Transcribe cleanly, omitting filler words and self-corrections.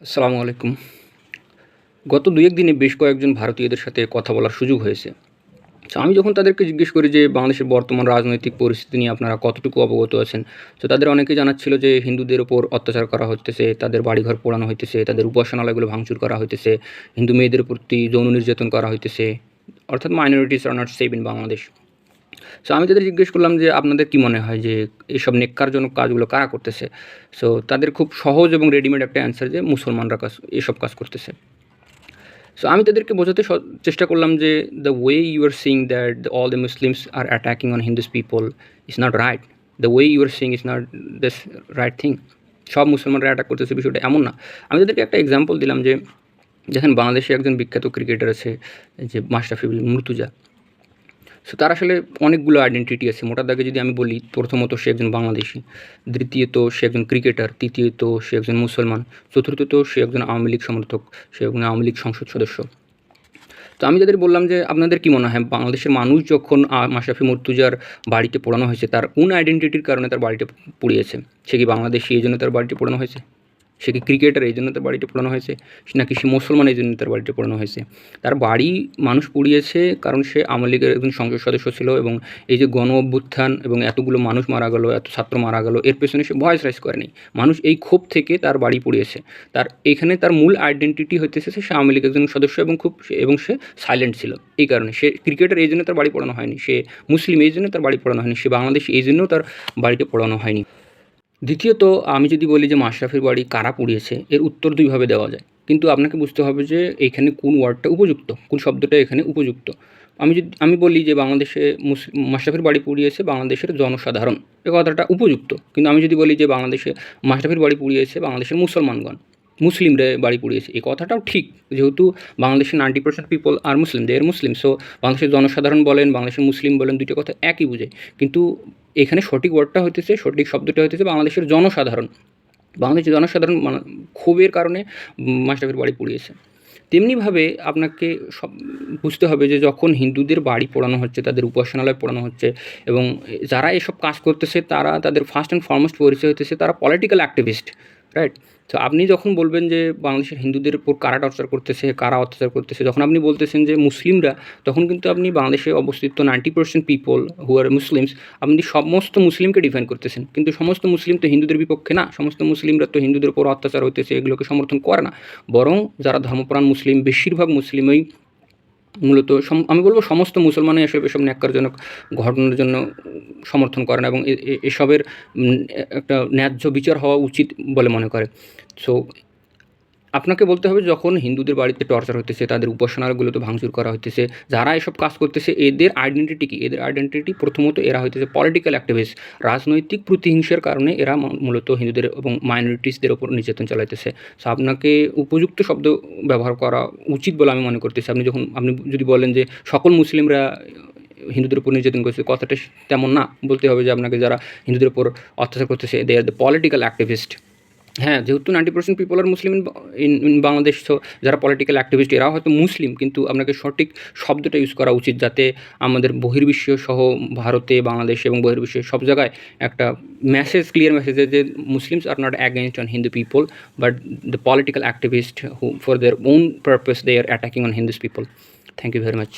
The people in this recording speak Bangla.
আসসালামু আলাইকুম। গত ২-১ দিনে বেশ কয়েকজন ভারতীয়দের সাথে কথা বলার সুযোগ হয়েছে। তো আমি যখন তাদেরকে জিজ্ঞেস করি যে বাংলাদেশের বর্তমান রাজনৈতিক পরিস্থিতি নিয়ে আপনারা কতটুকু অবগত আছেন? তো তাদের অনেকেই জানাচ্ছিল যে হিন্দুদের উপর অত্যাচার করা হইতেছে, তাদের বাড়িঘর পোড়ানো হইতেছে, তাদের উপাসনালয়গুলো ভাঙচুর করা হইতেছে, হিন্দু মেয়েদের প্রতি যৌন নির্যাতন করা হইতেছে। অর্থাৎ minorities are not save in Bangladesh. So আমি তাদের জিজ্ঞেস করলাম যে আপনাদের কি মনে হয় যে এসব নেক্কারজনক কাজগুলো কারা করতেছে? সো তাদের খুব সহজ এবং রেডিমেড একটা অ্যান্সার যে মুসলমানরা এসব কাজ করতেছে। সো আমি তাদেরকে বোঝাতে চেষ্টা করলাম যে the way you are seeing that all the Muslims are attacking on Hindus people is not right. The way you are seeing is not this right thing. সব মুসলমানরা অ্যাটাক করতেছে, বিষয়টা এমন না। আমি তাদেরকে একটা এক্সাম্পল দিলাম যে দেখেন বাংলাদেশে একজন বিখ্যাত ক্রিকেটার আছে যে মাশরাফি বিন মুর্তজা। সো তার আসলে অনেকগুলো আইডেন্টিটি আছে। মোটা দাগে যদি আমি বলি, প্রথমত সে একজন বাংলাদেশী, দ্বিতীয়ত সে একজন ক্রিকেটার, তৃতীয়ত সে একজন মুসলমান, চতুর্থত সে একজন আওয়ামী লীগ সমর্থক, সে একজন আওয়ামী লীগ সংসদ সদস্য। তো আমি তাদের বললাম যে আপনাদের কি মনে হয় বাংলাদেশের মানুষ যখন মাশরাফি মুর্তজার বাড়িতে পোড়ানো হয়েছে তার কোন আইডেন্টিটির কারণে তার বাড়িটা পুড়িয়েছে? সে কি বাংলাদেশী এই জন্য তার বাড়িটি পোড়ানো হয়েছে? সে কি ক্রিকেটার এই জন্য তার বাড়িটি পোড়ানো হয়েছে? নাকি সে মুসলমান এই জন্য তার বাড়িটি পোড়ানো হয়েছে? তার বাড়ি মানুষ পুড়িয়েছে কারণ সে আওয়ামী লীগের একজন সংসদ সদস্য ছিল এবং এই যে গণ অভ্যুত্থান এবং এতগুলো মানুষ মারা গেল, এত ছাত্র মারা গেল, এর পেছনে সে ভয়েস রাইজ করেনি। মানুষ এই ক্ষোভ থেকে তার বাড়ি পুড়িয়েছে। তার এখানে তার মূল আইডেন্টিটি হইতেছে সে আওয়ামী লীগের একজন সদস্য এবং সে সাইলেন্ট ছিল। এই কারণে সে ক্রিকেটার এই জন্য তার বাড়ি পোড়ানো হয়নি। সে মুসলিম এই জন্য তার বাড়ি পোড়ানো হয়নি। সে বাংলাদেশী এই জন্যও তার বাড়িতে পোড়ানো হয়নি। দ্বিতীয়ত আমি যদি বলি যে মাশরাফির বাড়ি কারা পুড়িয়েছে, এর উত্তর দুইভাবে দেওয়া যায়। কিন্তু আপনাকে বুঝতে হবে যে এইখানে কোন ওয়ার্ডটা উপযুক্ত, কোন শব্দটা এখানে উপযুক্ত। আমি বলি যে বাংলাদেশে মাশরাফির বাড়ি পুড়িয়েছে বাংলাদেশের জনসাধারণ, এ কথাটা উপযুক্ত। কিন্তু আমি যদি বলি যে বাংলাদেশে মাশরাফির বাড়ি পুড়িয়েছে বাংলাদেশের মুসলমানগণ, মুসলিমরা বাড়ি পুড়িয়েছে, এই কথাটাও ঠিক। যেহেতু বাংলাদেশের 90% people are Muslim, they R Muslim. So বাংলাদেশের জনসাধারণ বলেন, বাংলাদেশের মুসলিম বলেন, দুইটা কথা একই বুঝে। কিন্তু এখানে সঠিক ওয়ার্ডটা হইতেছে, সঠিক শব্দটা হইতেছে বাংলাদেশের জনসাধারণ। বাংলাদেশের জনসাধারণ ক্ষোভের কারণে মাশরাফির বাড়ি পুড়িয়েছে। তেমনিভাবে আপনাকে বুঝতে হবে যে যখন হিন্দুদের বাড়ি পোড়ানো হচ্ছে, তাদের উপাসনালয় পোড়ানো হচ্ছে এবং যারা এসব কাজ করতেছে তারা তাদের ফার্স্ট অ্যান্ড ফরমোস্ট পরিচয় হইতেছে তারা পলিটিক্যাল অ্যাক্টিভিস্ট, রাইট? তো আপনি যখন বলবেন যে বাংলাদেশের হিন্দুদের উপর কারা টর্চার করতেছে, কারা অত্যাচার করতেছে, যখন আপনি বলতেছেন যে মুসলিমরা, তখন কিন্তু আপনি বাংলাদেশে অবস্থিত 90% পিপল হু আর মুসলিমস, আপনি সমস্ত মুসলিমকে ডিফাইন করতেছেন। কিন্তু সমস্ত মুসলিম তো হিন্দুদের বিপক্ষে না। সমস্ত মুসলিমরা তো হিন্দুদের উপর অত্যাচার হইতেছে এগুলোকে সমর্থন করে না। বরং যারা ধর্মপ্রাণ মুসলিম, বেশিরভাগ মুসলিমই মূলত আমি বলব সমস্ত মুসলমানই আসলে এসব ন্যাক্কারজনক ঘটনার জন্য সমর্থন করে না এবং এসবের একটা ন্যায্য বিচার হওয়া উচিত বলে মনে করে। সো আপনাকে বলতে হবে যখন হিন্দুদের বাড়িতে টর্চার হইতেছে, তাদের উপাসনালয়গুলোতে ভাঙচুর করা হইতেছে, যারা এসব কাজ করতেছে এদের আইডেন্টিটি কী? এদের আইডেন্টিটি প্রথমত এরা হইতেছে পলিটিক্যাল অ্যাক্টিভিস্ট। রাজনৈতিক প্রতিহিংসার কারণে এরা মূলত হিন্দুদের এবং মাইনরিটিসদের ওপর নির্যাতন চালাইতেছে। সো আপনাকে উপযুক্ত শব্দ ব্যবহার করা উচিত বলে আমি মনে করতেছি। আপনি যদি বলেন যে সকল মুসলিমরা হিন্দুদের উপর নির্যাতন করছে, কথাটা তেমন না। বলতে হবে যে আপনাকে যারা হিন্দুদের উপর অত্যাচার করতেছে they are the political activist. হ্যাঁ, যেহেতু 90% people are Muslim in Bangladesh, so যারা পলিটিক্যাল অ্যাক্টিভিস্ট এরাও হয়তো মুসলিম, কিন্তু আপনাকে সঠিক শব্দটা ইউজ করা উচিত যাতে আমাদের বহির্বিশ্ব সহ ভারতে, বাংলাদেশে এবং বহির্বিশ্বের সব জায়গায় একটা মেসেজ, ক্লিয়ার মেসেজ যে Muslims are not against on Hindu people but the political activist who for their own purpose they are attacking on Hindus people. Thank you very much.